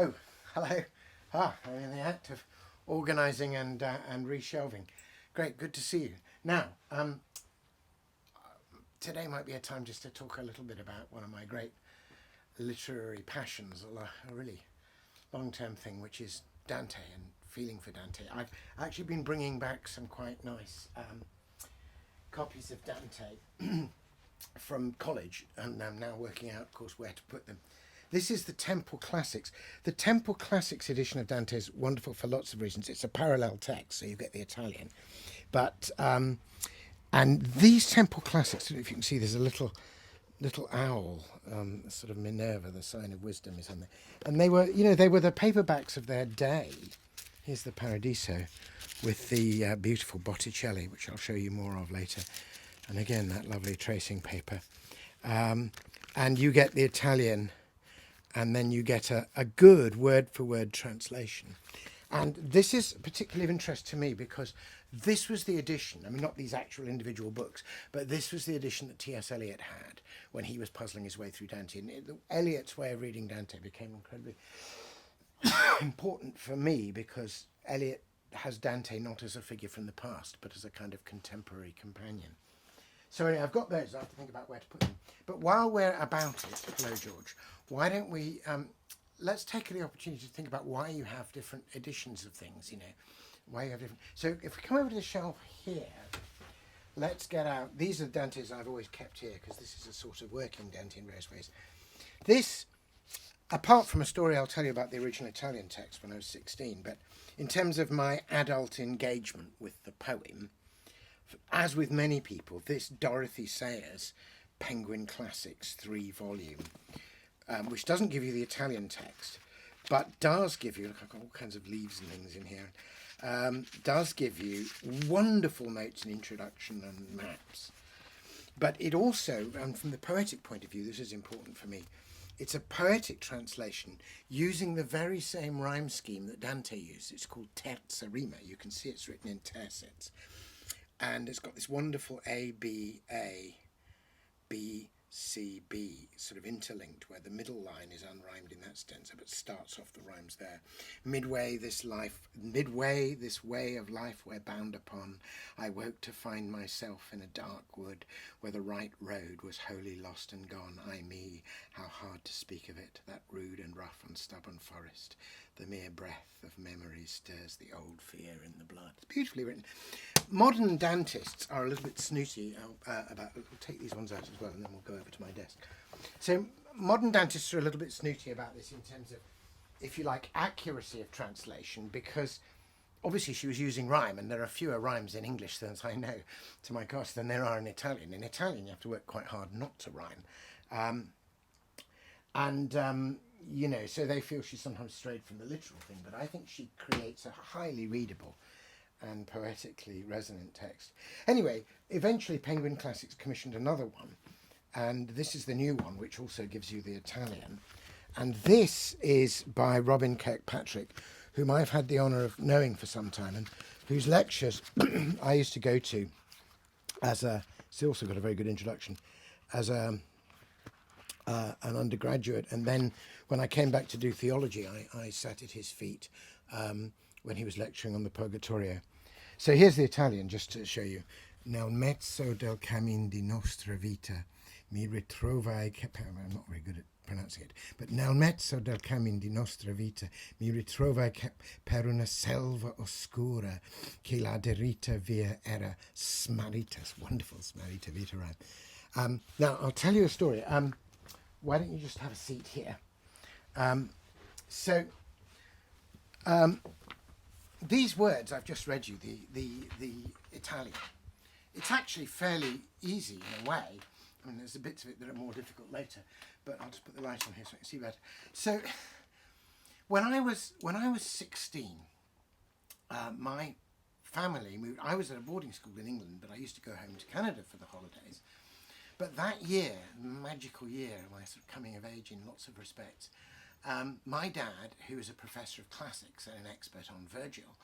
Oh, hello. I'm in the act of organising and reshelving. Great, good to see you. Now, today might be a time just to talk a little bit about one of my great literary passions, a really long-term thing, which is Dante and feeling for Dante. I've actually been bringing back some quite nice copies of Dante from college, and I'm now working out, of course, where to put them. This is the Temple Classics. The Temple Classics edition of Dante is wonderful for lots of reasons. It's a parallel text, so you get the Italian. But and these Temple Classics, if you can see, there's a little owl, sort of Minerva, the sign of wisdom, is on there. And they were the paperbacks of their day. Here's the Paradiso with the beautiful Botticelli, which I'll show you more of later. And again, that lovely tracing paper. And you get the Italian, and then you get a good word-for-word translation. And this is particularly of interest to me because this was the edition, I mean, not these actual individual books, but this was the edition that T.S. Eliot had when he was puzzling his way through Dante. And Eliot's way of reading Dante became incredibly important for me because Eliot has Dante not as a figure from the past, but as a kind of contemporary companion. So anyway, I've got those. I have to think about where to put them. But while we're about it, hello George, why don't we, let's take the opportunity to think about why you have different editions of things, why you have different. So if we come over to the shelf here, let's get out, these are Dantes I've always kept here because this is a sort of working Dante in various ways. This, apart from a story I'll tell you about the original Italian text when I was 16, but in terms of my adult engagement with the poem, as with many people, this Dorothy Sayers Penguin Classics 3-volume, which doesn't give you the Italian text, but does give you, look, I've got all kinds of leaves and things in here, does give you wonderful notes and introduction and maps. But it also, and from the poetic point of view, this is important for me, it's a poetic translation using the very same rhyme scheme that Dante used. It's called terza rima. You can see it's written in tercets. And it's got this wonderful A, B, A, B, C, B sort of interlinked where the middle line is unrhymed in that stanza but starts off the rhymes there. Midway this way of life we're bound upon, I woke to find myself in a dark wood where the right road was wholly lost and gone. Ay me, how hard to speak of it, that rude and rough and stubborn forest. The mere breath of memory stirs the old fear in the blood. It's beautifully written. Modern Dantists are a little bit snooty about, we'll take these ones out as well and then we'll go over to my desk. So modern Dantists are a little bit snooty about this in terms of, if you like, accuracy of translation, because obviously she was using rhyme and there are fewer rhymes in English than I know, to my cost, than there are in Italian. In Italian you have to work quite hard not to rhyme. So they feel she sometimes strayed from the literal thing, but I think she creates a highly readable and poetically resonant text. Anyway, eventually Penguin Classics commissioned another one, and this is the new one, which also gives you the Italian. And this is by Robin Kirkpatrick, whom I've had the honour of knowing for some time, and whose lectures I used to go to as a, he's also got a very good introduction, as an undergraduate, and then when I came back to do theology, I sat at his feet when he was lecturing on the Purgatorio. So here's the Italian, just to show you. Nel mezzo del cammin di nostra vita mi ritrovai, I'm not very good at pronouncing it, but nel mezzo del cammin di nostra vita mi ritrovai per una selva oscura che la diritta via era smarrita. Wonderful smarrita vita rhyme. Now, I'll tell you a story. Why don't you just have a seat here? These words I've just read you, the Italian, it's actually fairly easy in a way. I mean, there's a bits of it that are more difficult later, but I'll just put the light on here so I can see better. So, when I was 16, my family moved. I was at a boarding school in England, but I used to go home to Canada for the holidays. But that year, magical year, my sort of coming of age in lots of respects, my dad, who was a professor of classics and an expert on Virgil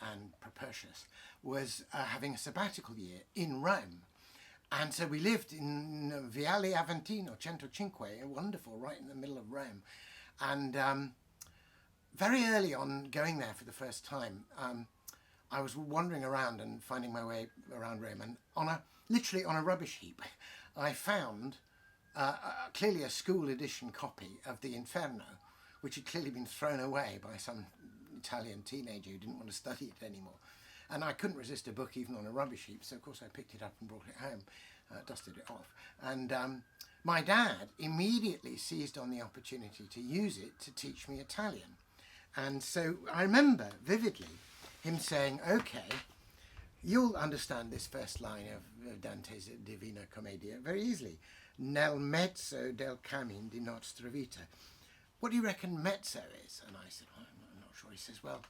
and Propertius, was having a sabbatical year in Rome. And so we lived in Viale Aventino, 105, wonderful, right in the middle of Rome. And very early on going there for the first time, I was wandering around and finding my way around Rome, and literally on a rubbish heap, I found clearly a school edition copy of the Inferno, which had clearly been thrown away by some Italian teenager who didn't want to study it anymore. And I couldn't resist a book even on a rubbish heap, so of course I picked it up and brought it home, dusted it off. And my dad immediately seized on the opportunity to use it to teach me Italian. And so I remember vividly him saying, okay, you'll understand this first line of Dante's Divina Commedia very easily. Nel mezzo del cammin di nostra vita. What do you reckon mezzo is? And I said, well, I'm not sure. He says, well,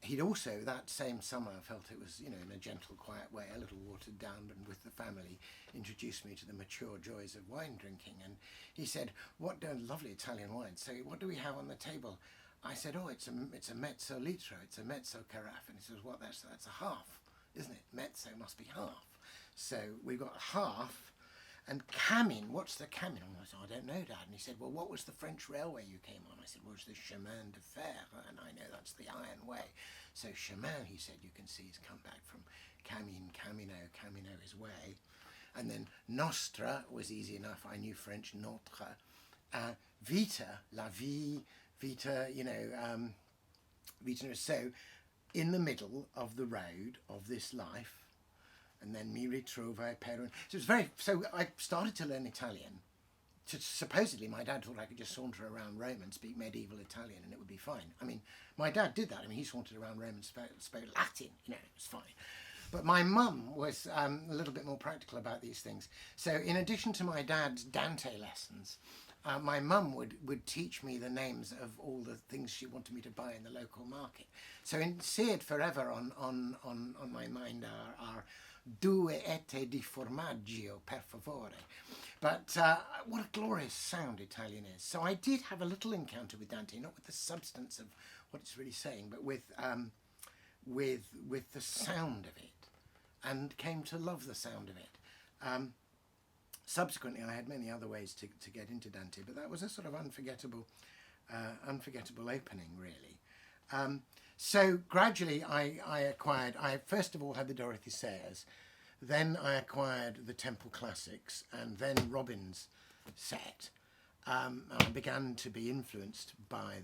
he'd also, that same summer, felt it was, in a gentle, quiet way, a little watered down, and with the family, introduced me to the mature joys of wine drinking. And he said, what a lovely Italian wine. So what do we have on the table? I said, oh, it's a mezzo litro, it's a mezzo carafe. And he says, what, that's a half, isn't it? Mezzo must be half. So we've got half. And cammin, what's the cammin? I said, I don't know, Dad. And he said, well, what was the French railway you came on? I said, well, it's the chemin de fer, and I know that's the iron way. So chemin, he said, you can see, has come back from cammin, camino, camino is way. And then nostra was easy enough. I knew French, notre. Vita, la vie, vita, vita. So in the middle of the road of this life, and then mi ritrovai per. So I started to learn Italian. Supposedly my dad thought I could just saunter around Rome and speak medieval Italian and it would be fine. I mean, my dad did that. I mean, he sauntered around Rome and spoke Latin, it was fine. But my mum was a little bit more practical about these things. So in addition to my dad's Dante lessons, my mum would teach me the names of all the things she wanted me to buy in the local market. So seared forever on my mind are due ette di formaggio, per favore. But what a glorious sound Italian is. So I did have a little encounter with Dante, not with the substance of what it's really saying, but with the sound of it, and came to love the sound of it. Subsequently, I had many other ways to get into Dante, but that was a sort of unforgettable opening, really. So gradually I first of all had the Dorothy Sayers, then I acquired the Temple Classics, and then Robin's set. I began to be influenced by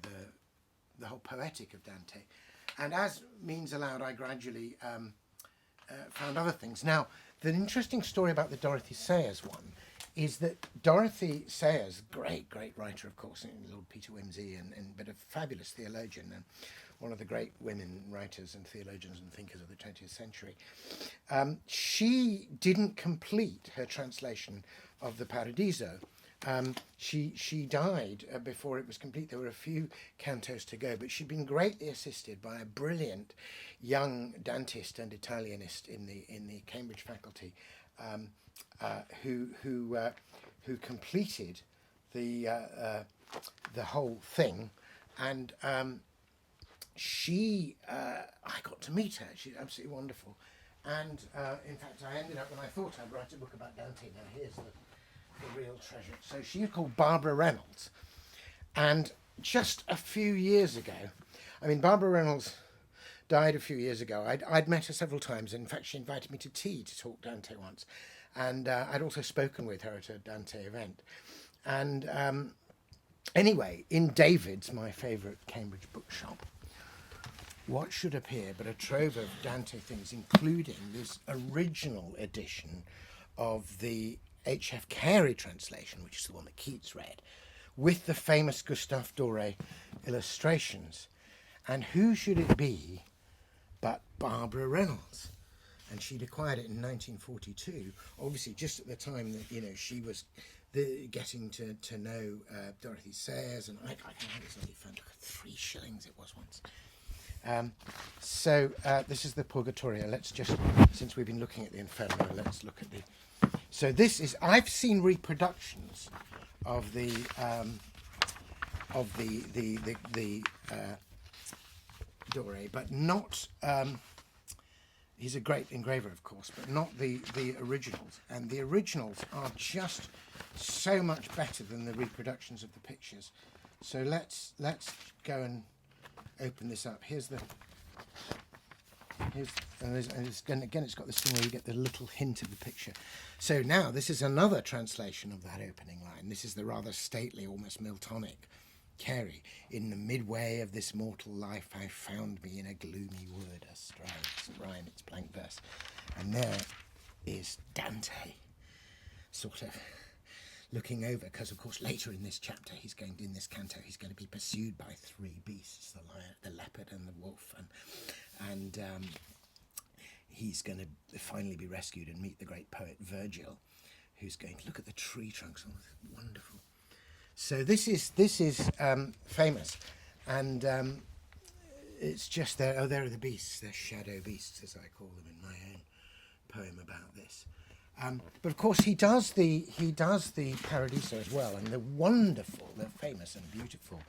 the whole poetic of Dante. And as means allowed, I gradually found other things. Now, the interesting story about the Dorothy Sayers one is that Dorothy Sayers, great writer, of course, Lord Peter Wimsey, but a fabulous theologian, and one of the great women writers and theologians and thinkers of the 20th century. She didn't complete her translation of the Paradiso. She died before it was complete. There were a few cantos to go, but she'd been greatly assisted by a brilliant young Dantist and Italianist in the Cambridge faculty, who completed the whole thing, and I got to meet her. She's absolutely wonderful, and in fact, I ended up, when I thought I'd write a book about Dante. Now here's the real treasure. So she's called Barbara Reynolds, and just a few years ago, Barbara Reynolds died a few years ago. I'd met her several times. In fact, she invited me to tea to talk Dante once, and I'd also spoken with her at a Dante event. And anyway, in David's, my favourite Cambridge bookshop, what should appear but a trove of Dante things, including this original edition of the H.F. Carey translation, which is the one that Keats read, with the famous Gustave Doré illustrations. And who should it be but Barbara Reynolds? And she'd acquired it in 1942, obviously just at the time that, she was getting to know Dorothy Sayers, and I had this lovely fun. Look at 3 shillings it was once. So this is the Purgatorio. Let's just, since we've been looking at the Inferno, let's look at the. So this is. I've seen reproductions of the Doré, but not. He's a great engraver, of course, but not the originals. And the originals are just so much better than the reproductions of the pictures. So let's go and open this up. Again, it's got this thing where you get the little hint of the picture. So now this is another translation of that opening line. This is the rather stately, almost Miltonic Carey. In the midway of this mortal life, I found me in a gloomy wood astride. It's a rhyme, it's blank verse. And there is Dante, sort of looking over, because of course later in this chapter, in this canto, he's going to be pursued by three beasts: the lion, the leopard, and the wolf, and he's going to finally be rescued and meet the great poet Virgil, who's going to look at the tree trunks. Oh, wonderful. So this is famous, and it's just there. Oh, there are the beasts. They're shadow beasts, as I call them in my own poem about this. But of course, he does the Paradiso as well, and the famous and beautiful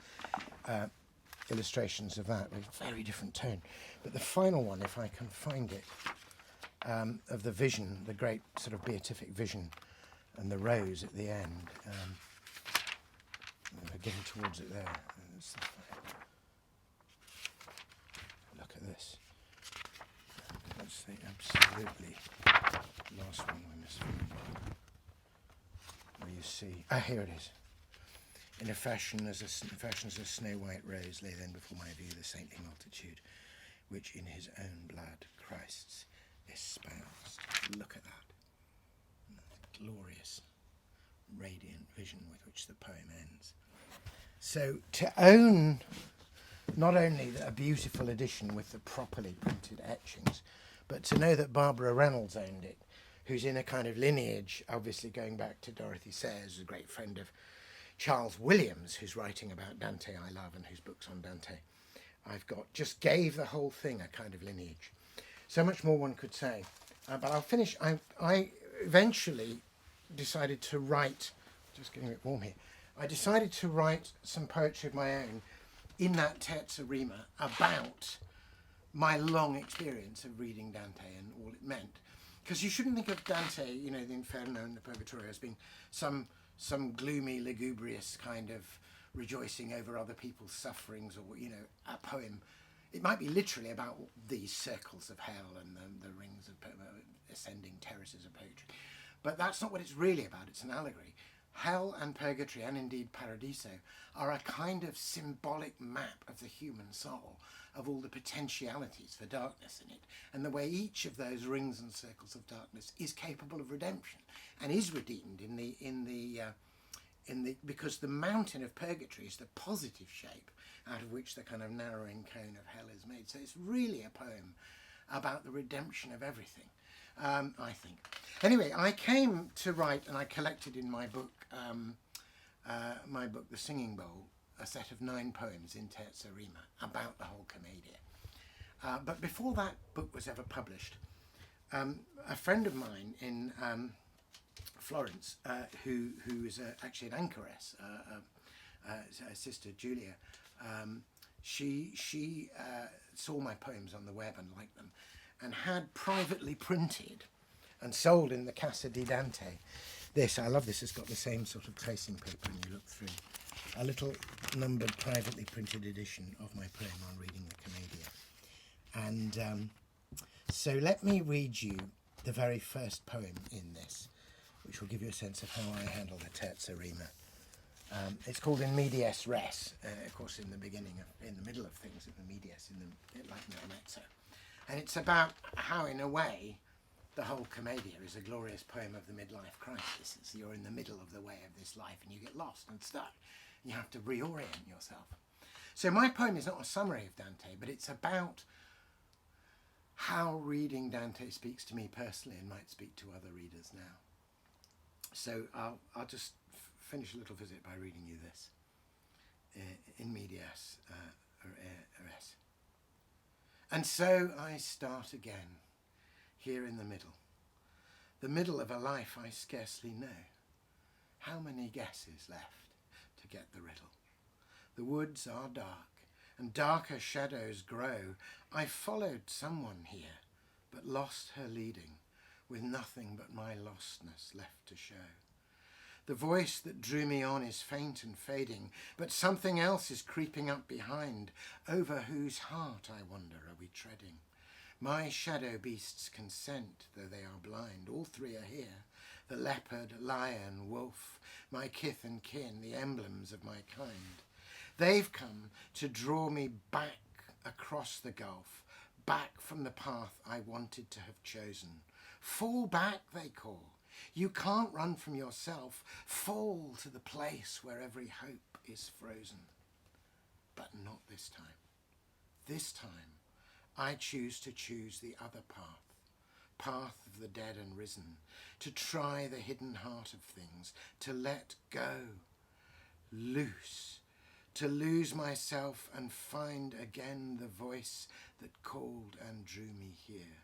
illustrations of that with very different tone. But the final one, if I can find it, of the vision, the great sort of beatific vision, and the rose at the end. We're getting towards it there. Look at this. That's the absolutely last one we must find. Where you see, here it is. In a fashion as a snow white rose lay then before my view the saintly multitude, which in his own blood Christ's espoused. Look at that. Glorious, radiant vision with which the poem ends. So to own not only a beautiful edition with the properly printed etchings, but to know that Barbara Reynolds owned it, who's in a kind of lineage, obviously going back to Dorothy Sayers, a great friend of Charles Williams, who's writing about Dante I love and whose books on Dante I've got, just gave the whole thing a kind of lineage. So much more one could say. But I'll finish. I eventually decided to write, just getting a bit warm here, I decided to write some poetry of my own in that terza rima about my long experience of reading Dante and all it meant. Because you shouldn't think of Dante, the Inferno and the Purgatorio, as being some gloomy, lugubrious kind of rejoicing over other people's sufferings, or, a poem. It might be literally about these circles of hell and the rings of ascending terraces of poetry. But that's not what it's really about. It's an allegory. Hell and purgatory, and indeed Paradiso, are a kind of symbolic map of the human soul, of all the potentialities for darkness in it, and the way each of those rings and circles of darkness is capable of redemption and is redeemed because the mountain of purgatory is the positive shape out of which the kind of narrowing cone of hell is made. So it's really a poem about the redemption of everything, I think. Anyway, I came to write, and I collected in my book, The Singing Bowl, a set of 9 poems in terza rima about the whole commedia. But before that book was ever published, a friend of mine in Florence, who is actually an anchoress, Sister Julia, she saw my poems on the web and liked them, and had privately printed and sold in the Casa di Dante this. I love this. It's got the same sort of tracing paper, and you look through a little numbered privately printed edition of my poem on reading the Commedia. And so let me read you the very first poem in this, which will give you a sense of how I handle the terza rima. It's called In Medias Res, of course, in the middle of things, in the medias, like Mezzo. And it's about how, in a way, the whole Commedia is a glorious poem of the midlife crisis. You're in the middle of the way of this life and you get lost and stuck. You have to reorient yourself. So my poem is not a summary of Dante, but it's about how reading Dante speaks to me personally and might speak to other readers now. So I'll just finish a little visit by reading you this. In medias res. And so I start again, here in the middle of a life I scarcely know. How many guesses left to get the riddle? The woods are dark, and darker shadows grow. I followed someone here, but lost her leading, with nothing but my lostness left to show. The voice that drew me on is faint and fading, but something else is creeping up behind. Over whose heart, I wonder, are we treading? My shadow beasts consent, though they are blind. All three are here, the leopard, lion, wolf, my kith and kin, the emblems of my kind. They've come to draw me back across the gulf, back from the path I wanted to have chosen. Fall back, they call. You can't run from yourself. Fall to the place where every hope is frozen. But not this time. This time, I choose the other path, path of the dead and risen, to try the hidden heart of things, to let go, loose, to lose myself and find again the voice that called and drew me here,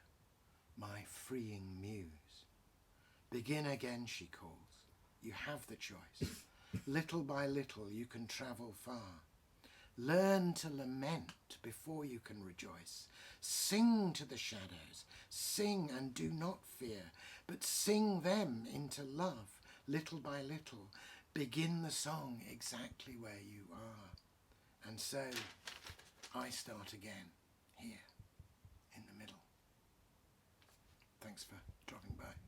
my freeing muse. Begin again, she calls. You have the choice. Little by little you can travel far. Learn to lament before you can rejoice. Sing to the shadows. Sing and do not fear, but sing them into love, little by little. Begin the song exactly where you are. And so I start again, here, in the middle. Thanks for dropping by.